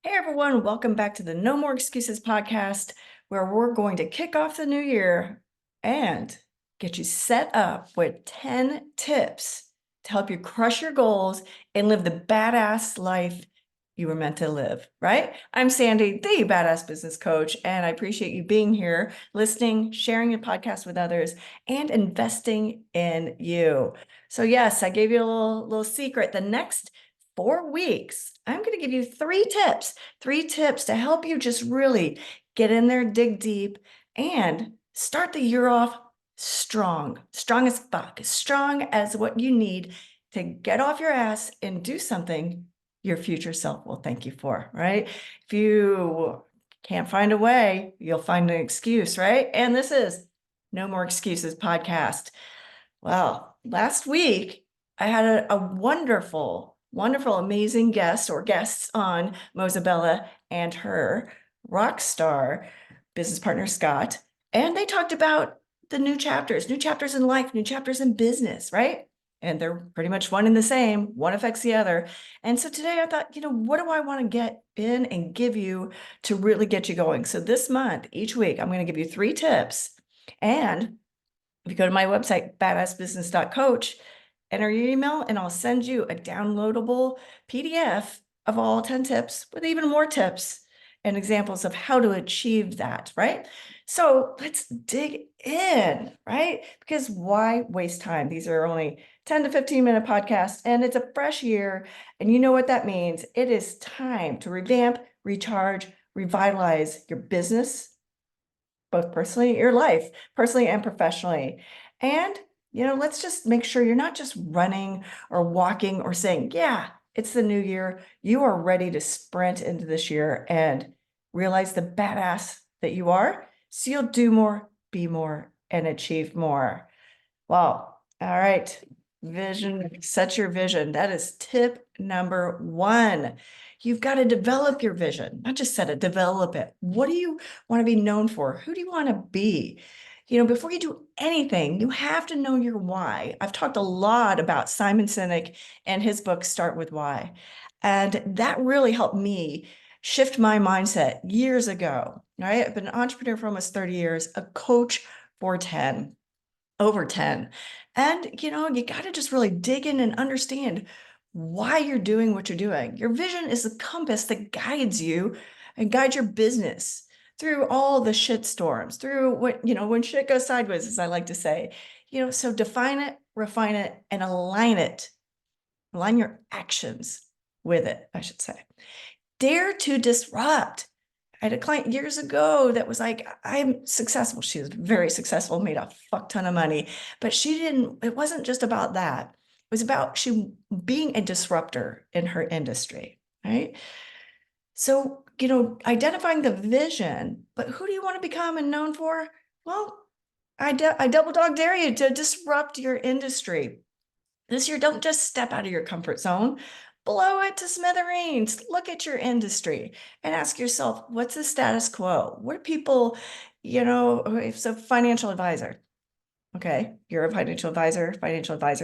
Hey everyone, welcome back to the No More Excuses podcast, where we're going to kick off the new year and get you set up with 10 tips to help you crush your goals and live the badass life you were meant to live, right? I'm Sandi, the badass business coach, and I appreciate you being here, listening, sharing your podcast with others, and investing in you. So yes, I gave you a little secret. The next 4 weeks, I'm going to give you three tips to help you just really get in there, dig deep, and start the year off strong as fuck, as strong as what you need to get off your ass and do something your future self will thank you for, right? If you can't find a way, you'll find an excuse, right? And this is No More Excuses podcast. Well, last week I had a wonderful, amazing guest or guests on Mosabella and her rock star business partner, Scott. And they talked about the new chapters in life, new chapters in business, right? And they're pretty much one and the same. One affects the other. And so today I thought, what do I want to get in and give you to really get you going? So this month, each week, I'm going to give you 3 tips. And if you go to my website, badassbusiness.coach, enter your email and I'll send you a downloadable PDF of all 10 tips with even more tips and examples of how to achieve that, right? So let's dig in, right? Because why waste time? These are only 10 to 15-minute podcasts and it's a fresh year. And you know what that means. It is time to revamp, recharge, revitalize your business, both personally, your life, personally and professionally. And, let's just make sure you're not just running or walking or saying, yeah, it's the new year. You are ready to sprint into this year and realize the badass that you are. So you'll do more, be more, and achieve more. Well, all right. Vision, set your vision. That is tip number 1. You've got to develop your vision, not just set it, develop it. What do you want to be known for? Who do you want to be? Before you do anything, you have to know your why. I've talked a lot about Simon Sinek and his book, Start With Why. And that really helped me shift my mindset years ago, right? I've been an entrepreneur for almost 30 years, a coach for 10. Over 10. And, you got to just really dig in and understand why you're doing what you're doing. Your vision is the compass that guides you and guides your business through all the shit storms, through when shit goes sideways, as I like to say. So define it, refine it, and align it. Align your actions with it, I should say. Dare to disrupt. I had a client years ago that was like, I'm successful. She was very successful, made a fuck ton of money, but it wasn't just about that. It was about she being a disruptor in her industry, right? So, identifying the vision, but who do you want to become and known for? Well, I double dog dare you to disrupt your industry. This year, don't just step out of your comfort zone. Blow it to smithereens. Look at your industry and ask yourself, what's the status quo? What do people, if so financial advisor. Okay, you're a financial advisor,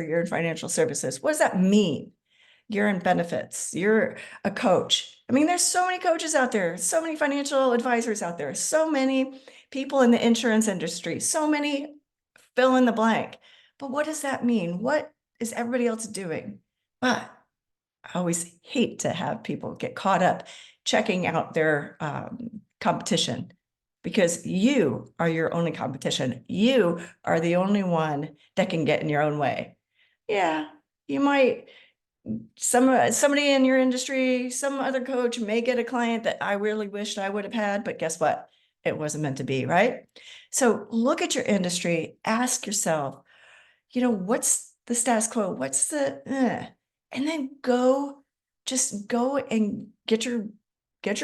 you're in financial services. What does that mean? You're in benefits, you're a coach. I mean, there's so many coaches out there, so many financial advisors out there, so many people in the insurance industry, so many fill in the blank. But what does that mean? What is everybody else doing? But I always hate to have people get caught up checking out their competition, because you are your only competition. You are the only one that can get in your own way. Yeah, you might, somebody in your industry, some other coach may get a client that I really wished I would have had, but guess what? It wasn't meant to be, right? So look at your industry, ask yourself, what's the status quo? What's and then just go and get your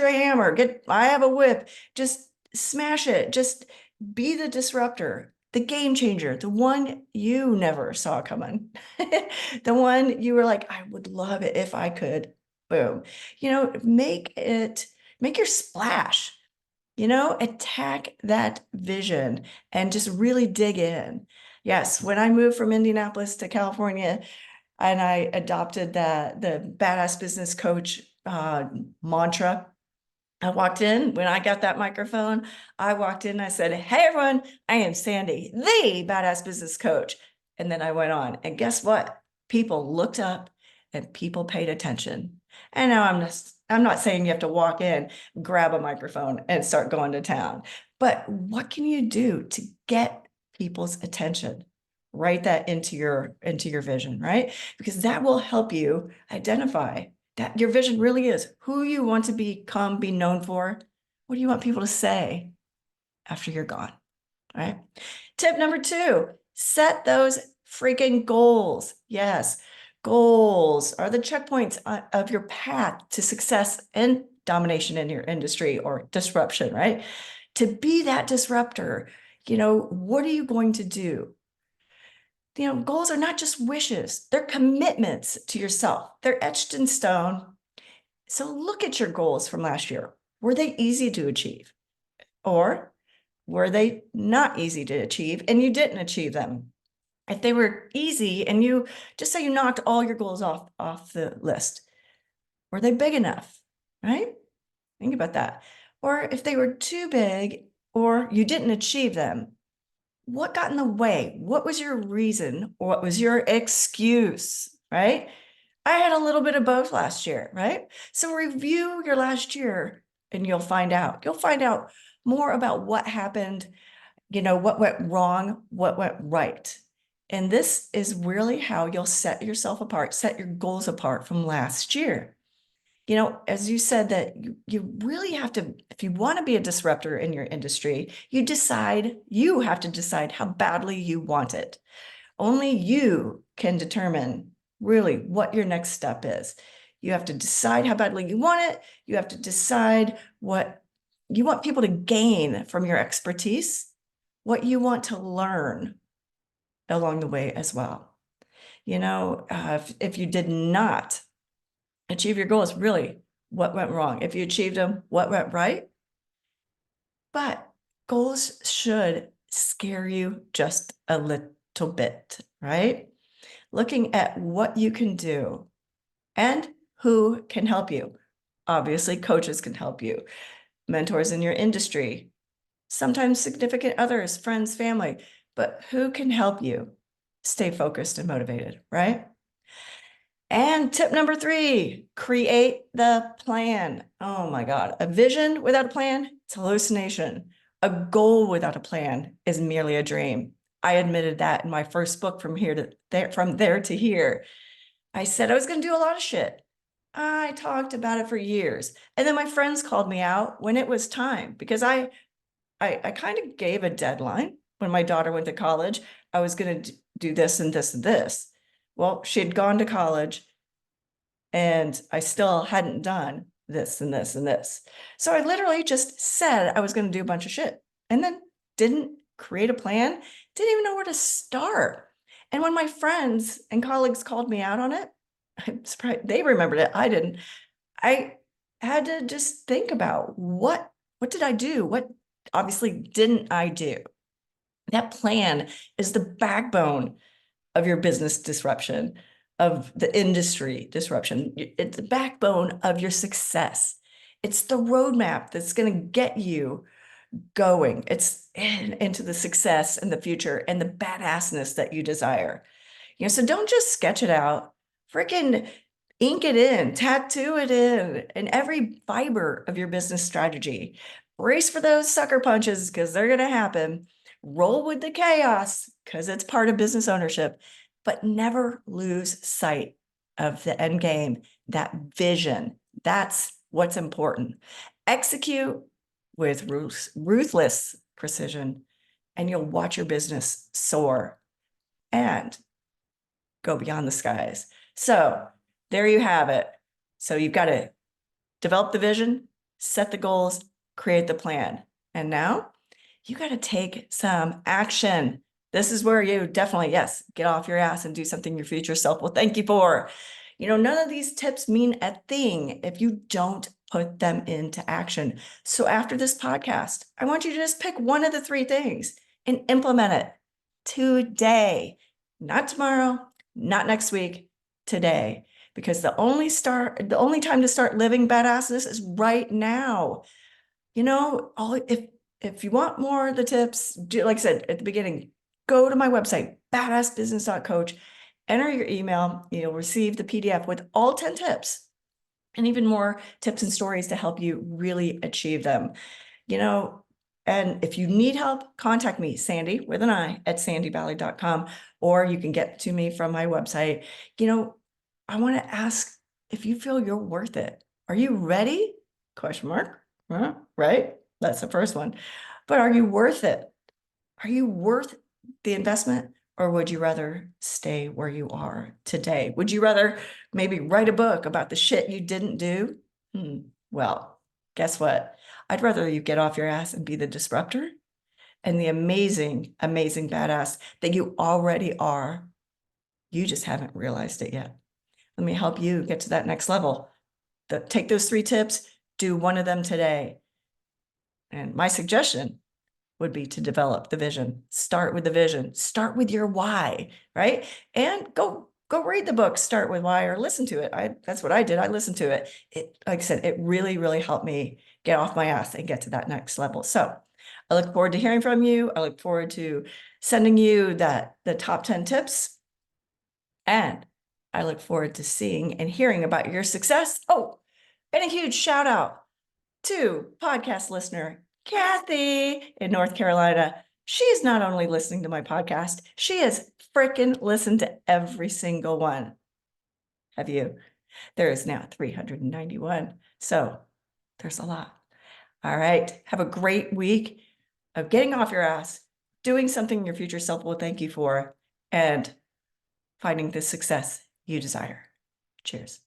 hammer. I have a whip. Just smash it. Just be the disruptor, the game changer, the one you never saw coming, the one you were like, I would love it if I could. Boom. Make your splash. Attack that vision and just really dig in. Yes, when I moved from Indianapolis to California and I adopted the badass business coach mantra, I walked in, when I got that microphone, I walked in, I said, hey, everyone, I am Sandi, the badass business coach. And then I went on. And guess what? People looked up and people paid attention. And now I'm not saying you have to walk in, grab a microphone, and start going to town. But what can you do to get people's attention? Write that into your vision, right? Because that will help you identify that your vision really is who you want to become, be known for. What do you want people to say after you're gone? All right. Tip number 2, set those freaking goals. Yes, goals are the checkpoints of your path to success and domination in your industry or disruption, right? To be that disruptor, what are you going to do? Goals are not just wishes, they're commitments to yourself. They're etched in stone. So look at your goals from last year. Were they easy to achieve? Or were they not easy to achieve and you didn't achieve them? If they were easy and you just say you knocked all your goals off the list, were they big enough? Right? Think about that. Or if they were too big or you didn't achieve them, what got in the way? What was your reason? What was your excuse? Right? I had a little bit of both last year, right? So review your last year and you'll find out. You'll find out more about what happened, what went wrong, what went right. And this is really how you'll set yourself apart, set your goals apart from last year. As you said, that you really have to, if you want to be a disruptor in your industry, you have to decide how badly you want it. Only you can determine really what your next step is. You have to decide how badly you want it. You have to decide what you want people to gain from your expertise, what you want to learn along the way as well. If you did not achieve your goals, really, what went wrong? If you achieved them, what went right? But goals should scare you just a little bit, right? Looking at what you can do and who can help you. Obviously, coaches can help you, mentors in your industry, sometimes significant others, friends, family, but who can help you stay focused and motivated, right? And tip number 3, create the plan. Oh my God, a vision without a plan, it's hallucination. A goal without a plan is merely a dream. I admitted that in my first book, From There to Here. I said I was going to do a lot of shit. I talked about it for years. And then my friends called me out when it was time because I kind of gave a deadline when my daughter went to college. I was going to do this and this and this. Well, she had gone to college and I still hadn't done this and this and this. So I literally just said I was going to do a bunch of shit and then didn't create a plan, didn't even know where to start. And when my friends and colleagues called me out on it, I'm surprised they remembered it. I didn't. I had to just think about what did I do? What obviously didn't I do? That plan is the backbone of your business disruption, of the industry disruption. It's the backbone of your success. It's the roadmap that's going to get you going. It's into the success and the future and the badassness that you desire. So don't just sketch it out, freaking ink it in, tattoo it in every fiber of your business strategy. Brace for those sucker punches because they're going to happen. Roll with the chaos because it's part of business ownership, but never lose sight of the end game, that vision. That's what's important. Execute with ruthless precision, and you'll watch your business soar and go beyond the skies. So there you have it. So you've got to develop the vision, set the goals, create the plan. And now you got to take some action. This is where you definitely, yes, get off your ass and do something your future self will thank you for. None of these tips mean a thing if you don't put them into action. So after this podcast, I want you to just pick one of the 3 things and implement it today, not tomorrow, not next week, today. because the only time to start living badassness is right now. You know, if you want more of the tips, like I said at the beginning, go to my website, badassbusiness.coach, enter your email, you'll receive the PDF with all 10 tips and even more tips and stories to help you really achieve them. You know, and if you need help, contact me, Sandi with an I at sandiballard.com, or you can get to me from my website. You know, I want to ask if you feel you're worth it. Are you ready? Question mark. Right? That's the first one. But are you worth it? Are you worth the investment? Or would you rather stay where you are today? Would you rather maybe write a book about the shit you didn't do? Well, guess what? I'd rather you get off your ass and be the disruptor and the amazing, amazing badass that you already are. You just haven't realized it yet. Let me help you get to that next level. Take those 3 tips, do one of them today. And my suggestion would be to develop the vision. Start with the vision. Start with your why, right? And go read the book, Start with Why, or listen to it. That's what I did. I listened to it. Like I said, it really, really helped me get off my ass and get to that next level. So I look forward to hearing from you. I look forward to sending you the top 10 tips. And I look forward to seeing and hearing about your success. Oh, and a huge shout out to podcast listener Kathy in North Carolina. She's not only listening to my podcast, she has freaking listened to every single one. Have you? There is now 391. So there's a lot. All right. Have a great week of getting off your ass, doing something your future self will thank you for, and finding the success you desire. Cheers.